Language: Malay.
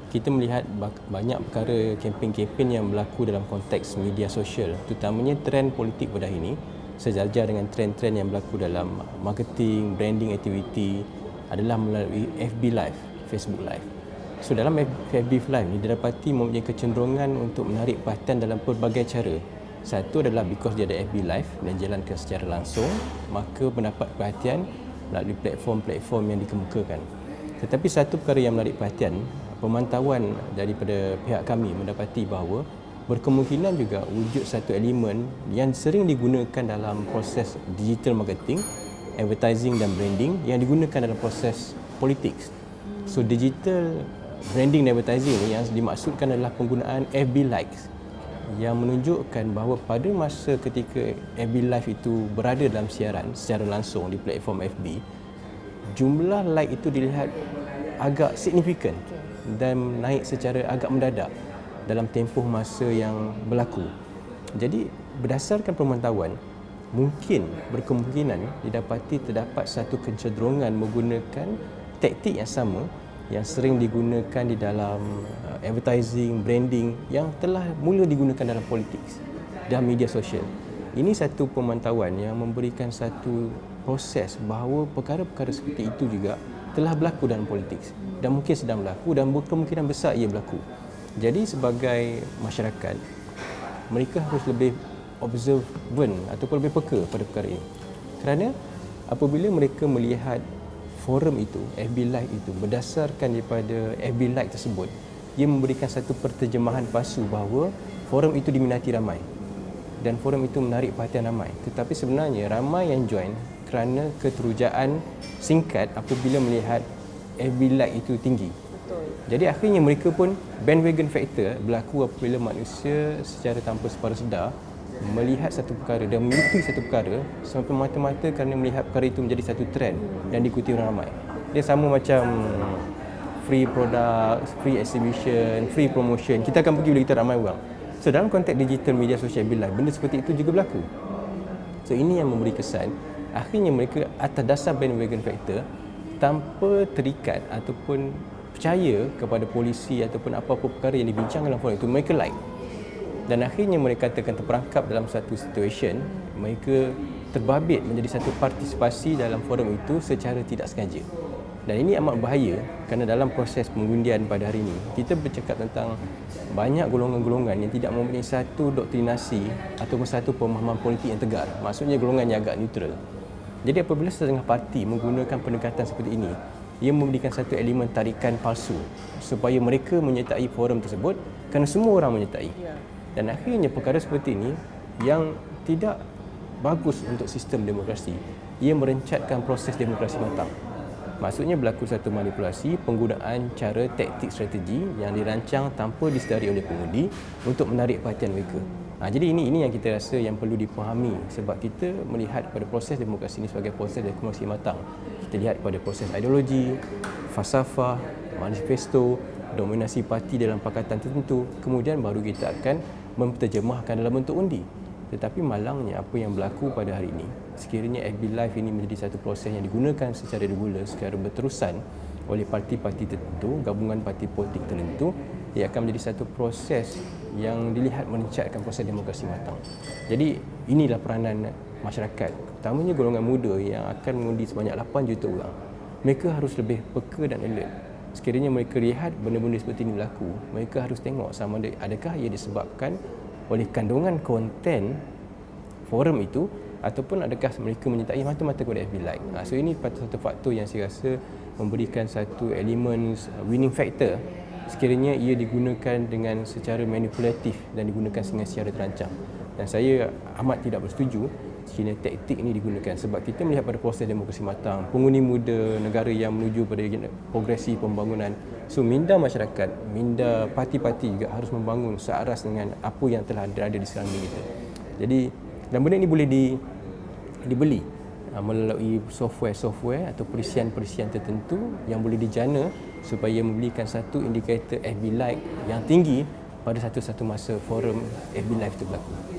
kita melihat banyak perkara kempen-kempen yang berlaku dalam konteks media sosial, terutamanya trend politik pada hari ini sejajar dengan trend-trend yang berlaku dalam marketing, branding activity adalah melalui FB Live, Facebook Live. So dalam FB Live ni didapati mempunyai kecenderungan untuk menarik perhatian dalam pelbagai cara. Satu adalah because dia ada FB Live dan jalankan secara langsung, maka mendapat perhatian melalui platform-platform yang dikemukakan. Tetapi satu perkara yang menarik perhatian, pemantauan daripada pihak kami mendapati bahawa berkemungkinan juga wujud satu elemen yang sering digunakan dalam proses digital marketing, advertising dan branding yang digunakan dalam proses politik. So digital branding dan advertising ni yang dimaksudkan adalah penggunaan FB likes yang menunjukkan bahawa pada masa ketika FB Live itu berada dalam siaran secara langsung di platform FB, jumlah like itu dilihat agak signifikan dan naik secara agak mendadak dalam tempoh masa yang berlaku. Jadi berdasarkan pemantauan, mungkin berkemungkinan didapati terdapat satu kecenderungan menggunakan taktik yang sama yang sering digunakan di dalam advertising, branding yang telah mula digunakan dalam politik dan media sosial. Ini satu pemantauan yang memberikan satu proses bahawa perkara-perkara seperti itu juga telah berlaku dalam politik dan mungkin sedang berlaku dan berkemungkinan besar ia berlaku. Jadi sebagai masyarakat, mereka harus lebih observant ataupun lebih peka pada perkara ini. Kerana apabila mereka melihat forum itu, FB Live itu berdasarkan daripada FB Live tersebut, ia memberikan satu perterjemahan palsu bahawa forum itu diminati ramai dan forum itu menarik perhatian ramai. Tetapi sebenarnya ramai yang join kerana keterujaan singkat apabila melihat FB Live itu tinggi. Jadi akhirnya mereka pun bandwagon factor berlaku apabila manusia secara tanpa separa sedar melihat satu perkara dan mengikuti satu perkara sampai mata-mata kerana melihat perkara itu menjadi satu trend dan diikuti orang ramai. Dia sama macam free product, free exhibition, free promotion. Kita akan pergi bila kita ramai orang. So dalam konteks digital media sosial bila benda seperti itu juga berlaku. So ini yang memberi kesan akhirnya mereka atas dasar bandwagon factor tanpa terikat ataupun percaya kepada polisi ataupun apa-apa perkara yang dibincangkan dalam forum itu, mereka like. Dan akhirnya mereka katakan terperangkap dalam satu situasi, mereka terbabit menjadi satu partisipasi dalam forum itu secara tidak sengaja. Dan ini amat bahaya kerana dalam proses pengundian pada hari ini, kita bercakap tentang banyak golongan-golongan yang tidak mempunyai satu doktrinasi ataupun satu pemahaman politik yang tegar. Maksudnya golongan yang agak neutral. Jadi apabila setengah parti menggunakan pendekatan seperti ini, ia memberikan satu elemen tarikan palsu supaya mereka menyertai forum tersebut kerana semua orang menyertai. Dan akhirnya perkara seperti ini yang tidak bagus untuk sistem demokrasi. Ia merencatkan proses demokrasi matang. Maksudnya berlaku satu manipulasi, penggunaan cara taktik strategi yang dirancang tanpa disedari oleh pengundi untuk menarik perhatian mereka. Jadi ini yang kita rasa yang perlu dipahami sebab kita melihat pada proses demokrasi ini sebagai proses demokrasi matang. Kita lihat pada proses ideologi, falsafah, manifesto, dominasi parti dalam pakatan tertentu, kemudian baru kita akan menterjemahkan dalam bentuk undi. Tetapi malangnya apa yang berlaku pada hari ini, sekiranya FB Live ini menjadi satu proses yang digunakan secara regular, secara berterusan oleh parti-parti tertentu, gabungan parti politik tertentu, ia akan menjadi satu proses yang dilihat merencatkan proses demokrasi matang. Jadi inilah peranan masyarakat, utamanya golongan muda yang akan mengundi sebanyak 8 juta orang. Mereka harus lebih peka dan alert. Sekiranya mereka lihat benda-benda seperti ini berlaku, mereka harus tengok sama ada adakah ia disebabkan oleh kandungan konten forum itu ataupun adakah mereka menyertai mata-mata kepada FB Live. So ini satu faktor yang saya rasa memberikan satu elemen winning factor sekiranya ia digunakan dengan secara manipulatif dan digunakan dengan secara terancang. Dan saya amat tidak bersetuju sekiranya taktik ini digunakan sebab kita melihat pada proses demokrasi matang, pengundi muda, negara yang menuju pada progresi pembangunan. So minda masyarakat, minda parti-parti juga harus membangun searas dengan apa yang telah ada di sekeliling kita. Jadi dan benda ini boleh dibeli melalui software atau perisian-perisian tertentu yang boleh dijana supaya memberikan satu indikator FB Like yang tinggi pada satu-satu masa forum FB Live itu berlaku.